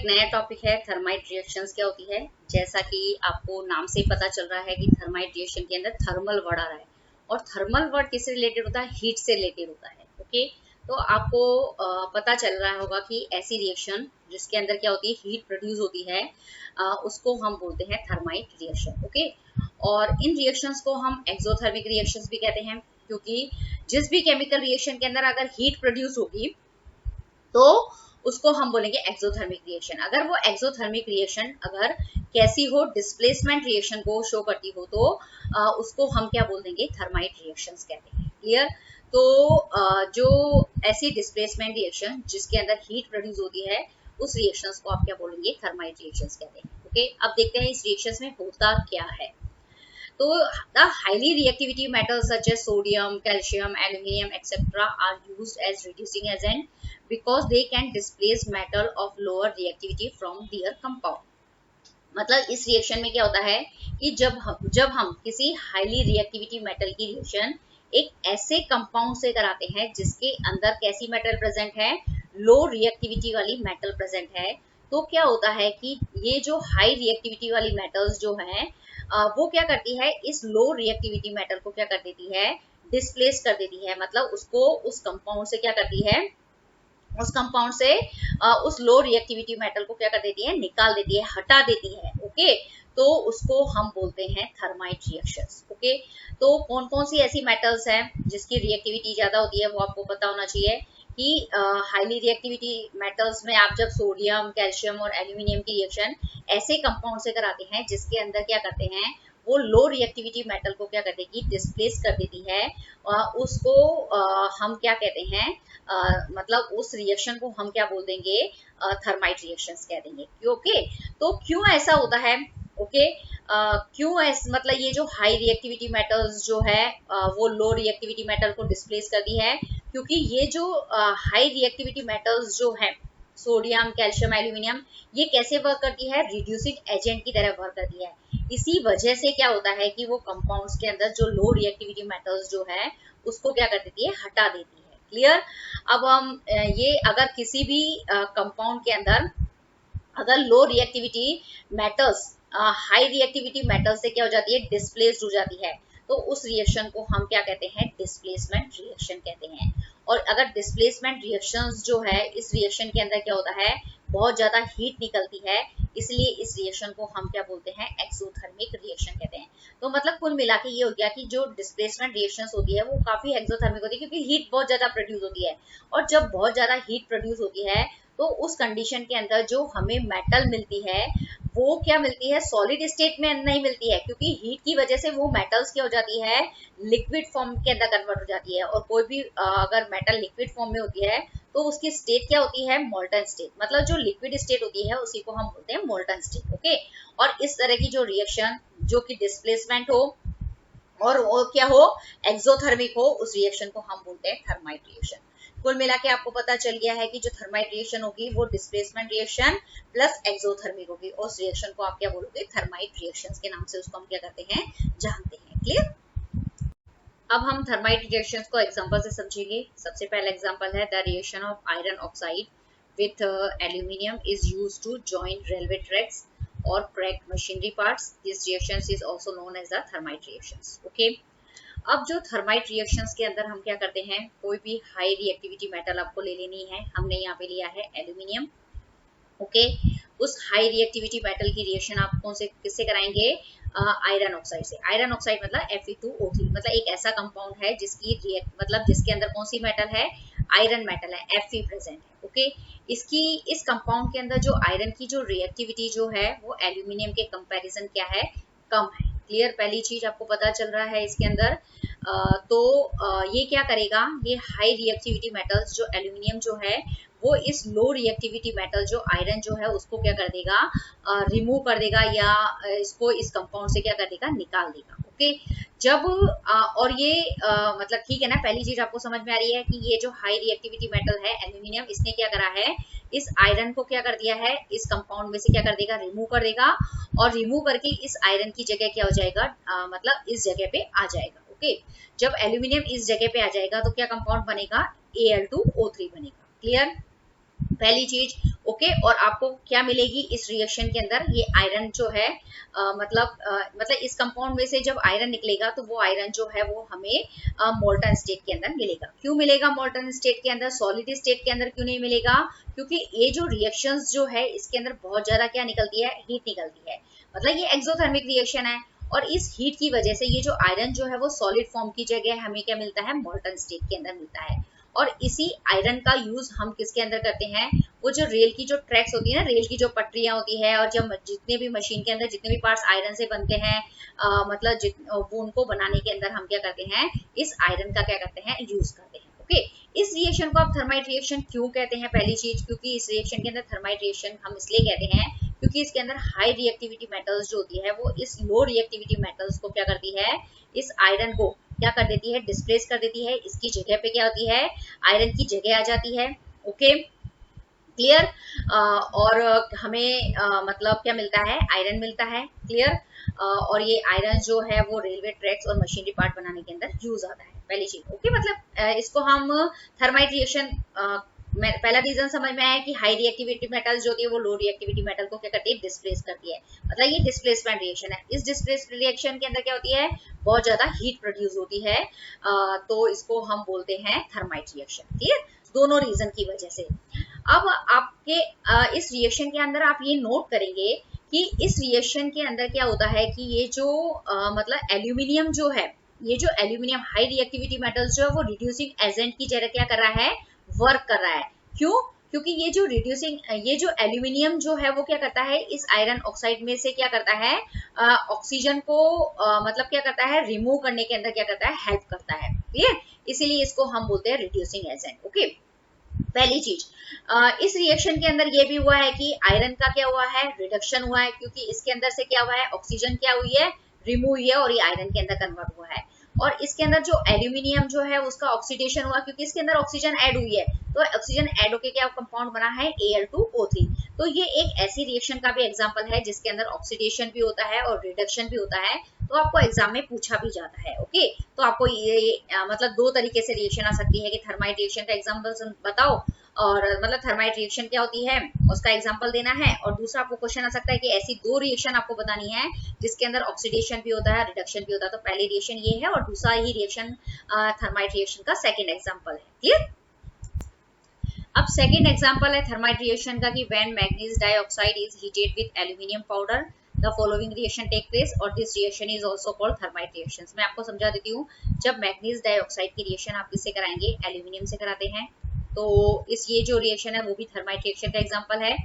नया टॉपिक है thermite reactions क्या होती है। जैसा कि आपको नाम से पता चल रहा है कि थर्माइट रिएक्शन के अंदर थर्मल वर्ड आ रहा है और थर्मल वर्ड किससे रिलेटेड होता है, हीट से रिलेटेड होता है। ओके, तो आपको पता चल रहा होगा कि ऐसी रिएक्शन जिसके अंदर क्या होती है, हीट प्रोड्यूस होती है, उसको हम बोलते हैं थर्माइट रिएक्शन। ओके, और इन रिएक्शंस को हम एक्सोथर्मिक रिएक्शंस भी कहते हैं, क्योंकि जिस भी केमिकल रिएक्शन के अंदर अगर हीट प्रोड्यूस होगी तो उसको हम बोलेंगे एक्सोथर्मिक रिएक्शन। अगर वो एक्सोथर्मिक रिएक्शन अगर कैसी हो, डिस्प्लेसमेंट रिएक्शन को शो करती हो, तो उसको हम क्या बोल देंगे, थर्माइट रिएक्शंस कहते हैं। क्लियर? तो जो ऐसी डिस्प्लेसमेंट रिएक्शन जिसके अंदर हीट प्रोड्यूस होती है, उस रिएक्शंस को आप क्या बोलेंगे, थर्माइट रिएक्शंस कहते हैं। ओके, अब देखते हैं इस रिएक्शंस में होता क्या है। So the highly reactivity metals such as sodium, calcium, aluminium, etc. are used as reducing agent because they can displace metal of lower reactivity from their compound. मतलब इस रिएक्शन में क्या होता है कि जब हम किसी हाईली रिएक्टिविटी मेटल की रिएक्शन एक ऐसे कंपाउंड से कराते हैं जिसके अंदर कैसी मेटल प्रेजेंट है, लो रिएक्टिविटी वाली मेटल प्रेजेंट है, तो क्या होता है कि ये जो हाई रिएक्टिविटी वाली मेटल्स जो हैं वो क्या करती है, इस लो रिएक्टिविटी मेटल को क्या कर देती है, डिस्प्लेस कर देती है। मतलब उसको उस कंपाउंड से क्या करती है, उस कंपाउंड से उस लो रिएक्टिविटी मेटल को क्या कर देती है, निकाल देती है, हटा देती है। ओके, तो उसको हम बोलते हैं थर्माइट रिएक्शंस। ओके, तो कौन कौन सी ऐसी मेटल्स हैं जिसकी रिएक्टिविटी ज्यादा होती है, वो आपको पता होना चाहिए कि हाईली रिएक्टिविटी मेटल्स में आप जब सोडियम, कैल्शियम और एल्यूमिनियम की रिएक्शन ऐसे कंपाउंड से कराते हैं जिसके अंदर क्या करते हैं, वो लो रिएक्टिविटी मेटल को क्या कर देगी, डिस्प्लेस कर देती है, उसको हम क्या कहते हैं, मतलब उस रिएक्शन को हम क्या बोल देंगे, थर्माइट रिएक्शंस कह देंगे। ओके, तो क्यों ऐसा होता है, ओके, क्यों ऐसा, मतलब ये जो हाई रिएक्टिविटी मेटल्स जो है वो लो रिएक्टिविटी मेटल को डिस्प्लेस करती है, क्योंकि ये जो हाई रिएक्टिविटी मेटल्स जो है सोडियम, कैल्शियम, एल्यूमिनियम, ये कैसे वर्क करती है, रिड्यूसिंग एजेंट की तरह वर्क करती है। इसी वजह से क्या होता है कि वो कंपाउंड्स के अंदर जो लो रिएक्टिविटी मेटल्स जो है उसको क्या कर देती है, हटा देती है। क्लियर? अब हम ये अगर किसी भी कंपाउंड के अंदर अगर लो reactivity metals high reactivity metal से क्या हो जाती है, डिस्प्लेस्ड हो जाती है, तो उस रिएक्शन को हम क्या कहते हैं, डिस्प्लेसमेंट रिएक्शन कहते हैं। और अगर डिस्प्लेसमेंट रिएक्शंस जो है, इस रिएक्शन के अंदर क्या होता है, बहुत ज्यादा हीट निकलती है, इसलिए इस रिएक्शन को हम क्या बोलते हैं, एक्सोथर्मिक रिएक्शन कहते हैं। तो मतलब कुल मिला के ये हो गया कि जो डिस्प्लेसमेंट रिएक्शंस होती है वो काफी एक्सोथर्मिक होती है, क्योंकि हीट बहुत ज्यादा प्रोड्यूस होती है, और जब बहुत ज्यादा हीट प्रोड्यूस होती है तो उस कंडीशन के अंदर जो हमें मेटल मिलती है वो क्या मिलती है, सॉलिड स्टेट में नहीं मिलती है, क्योंकि हीट की वजह से वो मेटल्स क्या हो जाती है, लिक्विड फॉर्म के अंदर कन्वर्ट हो जाती है। और कोई भी अगर मेटल लिक्विड फॉर्म में होती है तो उसकी स्टेट क्या होती है, मोल्टन स्टेट। मतलब जो लिक्विड स्टेट होती है उसी को हम बोलते हैं मोल्टन स्टेट। ओके, और इस तरह की जो रिएक्शन जो कि डिस्प्लेसमेंट हो और वो क्या हो, एक्सोथर्मिक हो, उस रिएक्शन को हम बोलते हैं थर्माइट रिएक्शन। कुल मिला के आपको पता चल गया है कि जो थर्माइट रिएक्शन होगी वो डिस्प्लेसमेंट रिएक्शन प्लस एक्सोथर्मिक होगी, और उस रिएक्शन को आप क्या बोलोगे, थर्माइट रिएक्शंस के नाम से उसको हम क्या करते हैं, जानते हैं। क्लियर? अब हम थर्माइट रिएक्शंस को एग्जांपल से समझेंगे। सबसे पहला एग्जांपल है the reaction of iron oxide with aluminium is used to join railway tracks और crack machinery parts. This reactions is also known as the thermite reactions. Okay, अब जो थर्माइट रिएक्शंस के अंदर हम क्या करते हैं, कोई भी हाई रिएक्टिविटी मेटल आपको ले लेनी है, हमने यहाँ पे लिया है एल्यूमिनियम। ओके, उस हाई रिएक्टिविटी मेटल की रिएक्शन आप कौन से किससे कराएंगे, आयरन ऑक्साइड से। आयरन ऑक्साइड मतलब Fe2O3, मतलब एक ऐसा कंपाउंड है जिसकी मतलब जिसके अंदर कौन सी मेटल है, आयरन मेटल है, Fe प्रेजेंट है। ओके, इस कंपाउंड के अंदर जो आयरन की जो रिएक्टिविटी जो है वो एल्यूमिनियम के कंपैरिजन क्या है, कम है। क्लियर? पहली चीज आपको पता चल रहा है इसके अंदर। ये क्या करेगा, ये हाई रिएक्टिविटी मेटल्स जो एल्यूमिनियम जो है वो इस लो रिएक्टिविटी मेटल जो आयरन जो है उसको क्या कर देगा, रिमूव कर देगा, या इसको इस कंपाउंड से क्या कर देगा, निकाल देगा। ओके, जब और ये मतलब ठीक है ना, पहली चीज आपको समझ में आ रही है कि ये जो हाई रिएक्टिविटी मेटल है एल्यूमिनियम, इसने क्या करा है, इस आयरन को क्या कर दिया है, इस कंपाउंड में से क्या कर देगा, रिमूव कर देगा, और रिमूव करके इस आयरन की जगह क्या हो जाएगा, मतलब इस जगह पे आ जाएगा। ओके, जब एल्यूमिनियम इस जगह पे आ जाएगा तो क्या कंपाउंड बनेगा, Al2O3 बनेगा। क्लियर? पहली चीज। ओके, और आपको क्या मिलेगी इस रिएक्शन के अंदर, ये आयरन जो है मतलब इस कंपाउंड में से जब आयरन निकलेगा तो वो आयरन जो है वो हमें मोल्टन स्टेट के अंदर मिलेगा। क्यों मिलेगा मोल्टन स्टेट के अंदर, सॉलिड स्टेट के अंदर क्यों नहीं मिलेगा? क्योंकि ये जो रिएक्शंस जो है इसके अंदर बहुत ज्यादा क्या निकलती है, हीट निकलती है, मतलब ये एक्सोथर्मिक रिएक्शन है। और इस हीट की वजह से ये जो आयरन जो है वो सॉलिड फॉर्म की जगह हमें क्या मिलता है, मोल्टन स्टेट के अंदर मिलता है। और इसी आयरन का यूज हम किसके अंदर करते हैं, वो जो रेल की जो ट्रैक्स होती है ना, रेल की जो पटरियां होती है, और जब जितने भी मशीन के अंदर जितने भी पार्ट्स आयरन से बनते हैं, मतलब वो उनको बनाने के अंदर हम क्या करते हैं, इस आयरन का क्या करते हैं, यूज करते हैं। ओके, इस रिएक्शन को आप थर्माइट रिएक्शन क्यों कहते हैं? पहली चीज, क्योंकि इस रिएक्शन के अंदर थर्माइट रिएक्शन हम इसलिए कहते हैं क्योंकि इसके अंदर हाई रिएक्टिविटी मेटल्स जो होती है वो इस लो रिएक्टिविटी मेटल्स को क्या करती है, इस आयरन को क्या कर देती है, डिस्प्लेस कर देती है। इसकी जगह पे क्या होती है, आयरन की जगह आ जाती है। Okay, clear. और हमें मतलब क्या मिलता है, आयरन मिलता है। क्लियर। और ये आयरन जो है वो रेलवे ट्रैक्स और मशीनरी पार्ट बनाने के अंदर यूज आता है, पहली चीज। ओके, मतलब इसको हम थर्माइट रिएक्शन, पहला रीजन समझ में आया कि हाई रिएक्टिविटी मेटल्स जो होती है वो लो रिएक्टिविटी मेटल को क्या करती है, डिस्प्लेस करती है, मतलब ये डिस्प्लेसमेंट रिएक्शन है। इस डिस्प्लेसमेंट रिएक्शन के अंदर क्या होती है, बहुत ज्यादा हीट प्रोड्यूस होती है, तो इसको हम बोलते हैं थर्माइट रिएक्शन। ठीक है, दोनों रीजन की वजह से। अब आपके इस रिएक्शन के अंदर आप ये नोट करेंगे कि इस रिएक्शन के अंदर क्या होता है कि ये जो मतलब एल्यूमिनियम जो है, ये जो एल्यूमिनियम हाई रिएक्टिविटी मेटल्स जो है वो रिड्यूसिंग एजेंट की जगह क्या कर रहा है, वर्क कर रहा है। क्यों? क्योंकि ये जो एल्यूमिनियम जो है वो क्या करता है, इस आयरन ऑक्साइड में से क्या करता है, ऑक्सीजन को मतलब क्या करता है, रिमूव करने के अंदर क्या करता है, हेल्प करता है। ठीक है, इसीलिए इसको हम बोलते हैं रिड्यूसिंग एजेंट। ओके, पहली चीज। इस रिएक्शन के अंदर ये भी हुआ है कि आयरन का क्या हुआ है, रिडक्शन हुआ है, क्योंकि इसके अंदर से क्या हुआ है, ऑक्सीजन क्या हुई है, रिमूव हुई है, और ये आयरन के अंदर कन्वर्ट हुआ है। और इसके अंदर जो एल्यूमिनियम जो है उसका ऑक्सीडेशन हुआ, क्योंकि इसके अंदर ऑक्सीजन ऐड हुई है, तो ऑक्सीजन ऐड होकर क्या कंपाउंड बना है, Al2O3। तो ये एक ऐसी रिएक्शन का भी एग्जांपल है जिसके अंदर ऑक्सीडेशन भी होता है और रिडक्शन भी होता है, तो आपको एग्जाम में पूछा भी जाता है। ओके, तो आपको ये मतलब दो तरीके से रिएक्शन आ सकती है कि थर्माइट रिएक्शन का एग्जांपल बताओ, और मतलब थर्माइट रिएक्शन क्या होती है उसका एग्जांपल देना है, और दूसरा आपको क्वेश्चन आ सकता है कि ऐसी दो रिएक्शन आपको बतानी है जिसके अंदर ऑक्सीडेशन भी होता है, रिडक्शन भी होता है। तो पहली रिएक्शन ये है और दूसरा ही रिएक्शन थर्माइट रिएक्शन का सेकंड एग्जांपल है। क्लियर। अब सेकंड एग्जांपल है थर्माइट रिएक्शन का कि when manganese dioxide is heated with aluminium powder the following reaction take place, और this reaction is also called thermite reactions. मैं आपको समझा देती हूँ, जब मैग्नीज डाइऑक्साइड की रिएक्शन आप किससे कराएंगे, एल्यूमिनियम से कराते हैं, तो ये जो रिएक्शन है वो भी थर्माइट रिएक्शन का एग्जांपल है।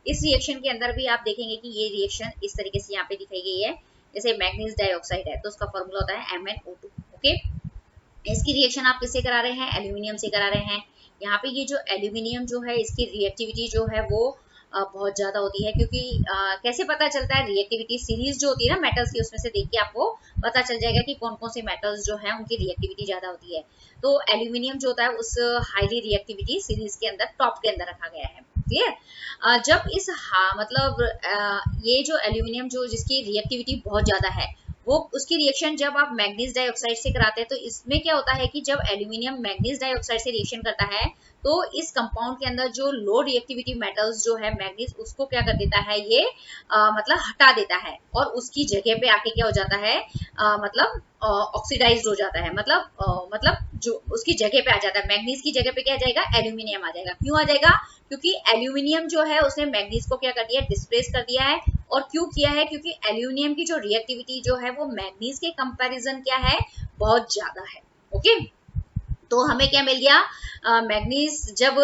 इस रिएक्शन के अंदर भी आप देखेंगे कि ये रिएक्शन इस तरीके से यहाँ पे दिखाई गई है, जैसे मैग्नीज डाइऑक्साइड है तो उसका फॉर्मूला होता है MnO2। ओके, इसकी रिएक्शन आप किससे करा रहे हैं, एल्यूमिनियम से करा रहे हैं। यहाँ पे ये जो एल्यूमिनियम जो है इसकी रिएक्टिविटी जो है वो बहुत ज्यादा होती है, क्योंकि कैसे पता चलता है, रिएक्टिविटी सीरीज जो होती है ना मेटल्स की, उसमें से देख के आपको पता चल जाएगा कि कौन कौन से मेटल्स जो है उनकी रिएक्टिविटी ज्यादा होती है। तो एल्यूमिनियम जो होता है उस हाईली रिएक्टिविटी सीरीज के अंदर टॉप के अंदर रखा गया है। क्लियर। जब इस मतलब ये जो एल्यूमिनियम जो जिसकी रिएक्टिविटी बहुत ज्यादा है, वो उसकी रिएक्शन जब आप मैग्नीज डाइऑक्साइड से कराते हैं, तो इसमें क्या होता है कि जब एल्यूमिनियम मैग्नीज डाइऑक्साइड से रिएक्शन करता है तो इस कंपाउंड के अंदर जो लो रिएक्टिविटी मेटल्स जो है मैग्नीज, उसको क्या कर देता है ये मतलब हटा देता है, और उसकी जगह पे आके क्या हो जाता है, मतलब ऑक्सीडाइज्ड हो जाता है, मतलब जो उसकी जगह पे आ जाता है, मैग्नीज की जगह पे क्या आ जाएगा, एल्यूमिनियम आ जाएगा। क्यों आ जाएगा, क्योंकि एल्यूमिनियम जो है उसने मैग्नीज को क्या कर दिया, डिस्प्लेस कर दिया है। और क्यों किया है, क्योंकि एल्यूमिनियम की जो रिएक्टिविटी जो है वो मैग्नीज के कंपैरिजन क्या है, बहुत ज्यादा है। ओके, तो हमें क्या मिल गया, मैग्नीज जब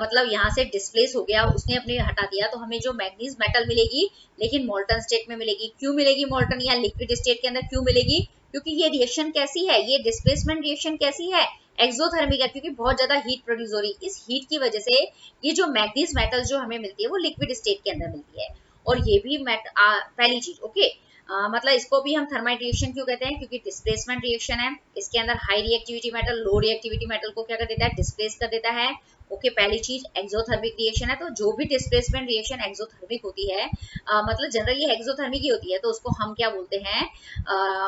मतलब यहाँ से डिस्प्लेस हो गया, उसने अपने हटा दिया, तो हमें जो मैग्नीज मेटल मिलेगी लेकिन मोल्टन स्टेट में मिलेगी। क्यों मिलेगी मोल्टन या लिक्विड स्टेट के अंदर क्यों मिलेगी, क्योंकि ये रिएक्शन कैसी है, ये डिस्प्लेसमेंट रिएक्शन कैसी है, एक्सोथर्मिक है, क्योंकि बहुत ज्यादा हीट प्रोड्यूस हो रही है। इस हीट की वजह से ये जो मैग्नीज मेटल जो हमें मिलती है वो लिक्विड स्टेट के अंदर मिलती है। और ये भी पहली चीज। ओके, मतलब इसको भी हम थर्माइट रिएक्शन क्यों कहते हैं, क्योंकि डिस्प्लेसमेंट रिएक्शन है, इसके अंदर हाई रिएक्टिविटी मेटल लो रिएक्टिविटी मेटल को क्या कर देता है, डिस्प्लेस कर देता है। ओके, पहली चीज एक्सोथर्मिक रिएक्शन है, तो जो भी डिस्प्लेसमेंट रिएक्शन एक्सोथर्मिक होती है, मतलब जनरली एक्सोथर्मिक ही होती है, तो उसको हम क्या बोलते हैं,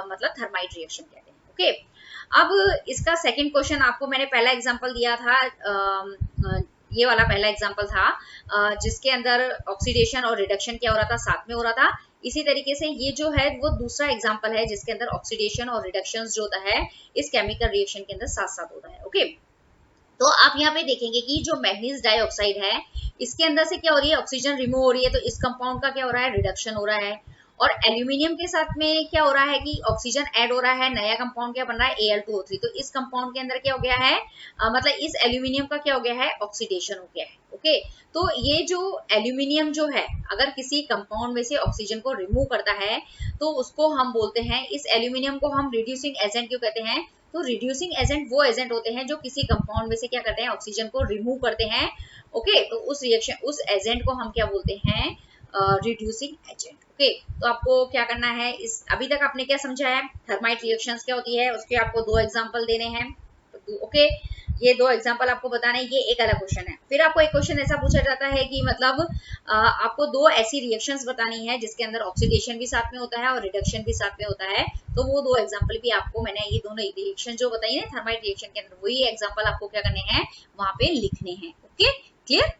मतलब थर्माइट रिएक्शन कहते हैं। ओके, अब इसका सेकंड क्वेश्चन आपको मैंने पहला एग्जांपल दिया था, ये वाला पहला एग्जांपल था जिसके अंदर ऑक्सीडेशन और रिडक्शन क्या हो रहा था, साथ में हो रहा था। इसी तरीके से ये जो है वो दूसरा एग्जांपल है जिसके अंदर ऑक्सीडेशन और रिडक्शन जो होता है इस केमिकल रिएक्शन के अंदर साथ साथ होता है। ओके, तो आप यहाँ पे देखेंगे कि जो मैग्नीज डाइऑक्साइड है इसके अंदर से क्या हो रही है, ऑक्सीजन रिमूव हो रही है, तो इस कंपाउंड का क्या हो रहा है, रिडक्शन हो रहा है। और एल्यूमिनियम के साथ में क्या हो रहा है कि ऑक्सीजन ऐड हो रहा है, नया कंपाउंड क्या बन रहा है, Al2O3। तो इस कंपाउंड के अंदर क्या हो गया है, मतलब इस एल्यूमिनियम का क्या हो गया है, ऑक्सीडेशन हो गया है। ओके, तो ये जो एल्यूमिनियम जो है अगर किसी कंपाउंड में से ऑक्सीजन को रिमूव करता है तो उसको हम बोलते हैं, इस एल्यूमिनियम को हम रिड्यूसिंग एजेंट क्यों कहते हैं, तो रिड्यूसिंग एजेंट वो एजेंट होते हैं जो किसी कंपाउंड में से क्या करते हैं, ऑक्सीजन को रिमूव करते हैं। ओके, तो उस रिएक्शन उस एजेंट को हम क्या बोलते हैं, रिड्यूसिंग एजेंट। ओके, तो आपको क्या करना है, इस अभी तक आपने क्या समझा है, थर्माइट रिएक्शंस क्या होती है, उसके आपको 2 एग्जांपल देने हैं। ओके, ये 2 एग्जांपल आपको बताने, ये एक अलग क्वेश्चन है। फिर आपको एक क्वेश्चन ऐसा पूछा जाता है कि मतलब आपको 2 ऐसी रिएक्शंस बतानी है जिसके अंदर ऑक्सीडेशन भी साथ में होता है और रिडक्शन भी साथ में होता है। तो वो 2 एग्जांपल भी आपको, मैंने ये दोनों रिएक्शन जो बताई है थर्माइट रिएक्शन के अंदर, वही एग्जांपल आपको क्या करने हैं, वहां पे लिखने हैं। Okay, clear.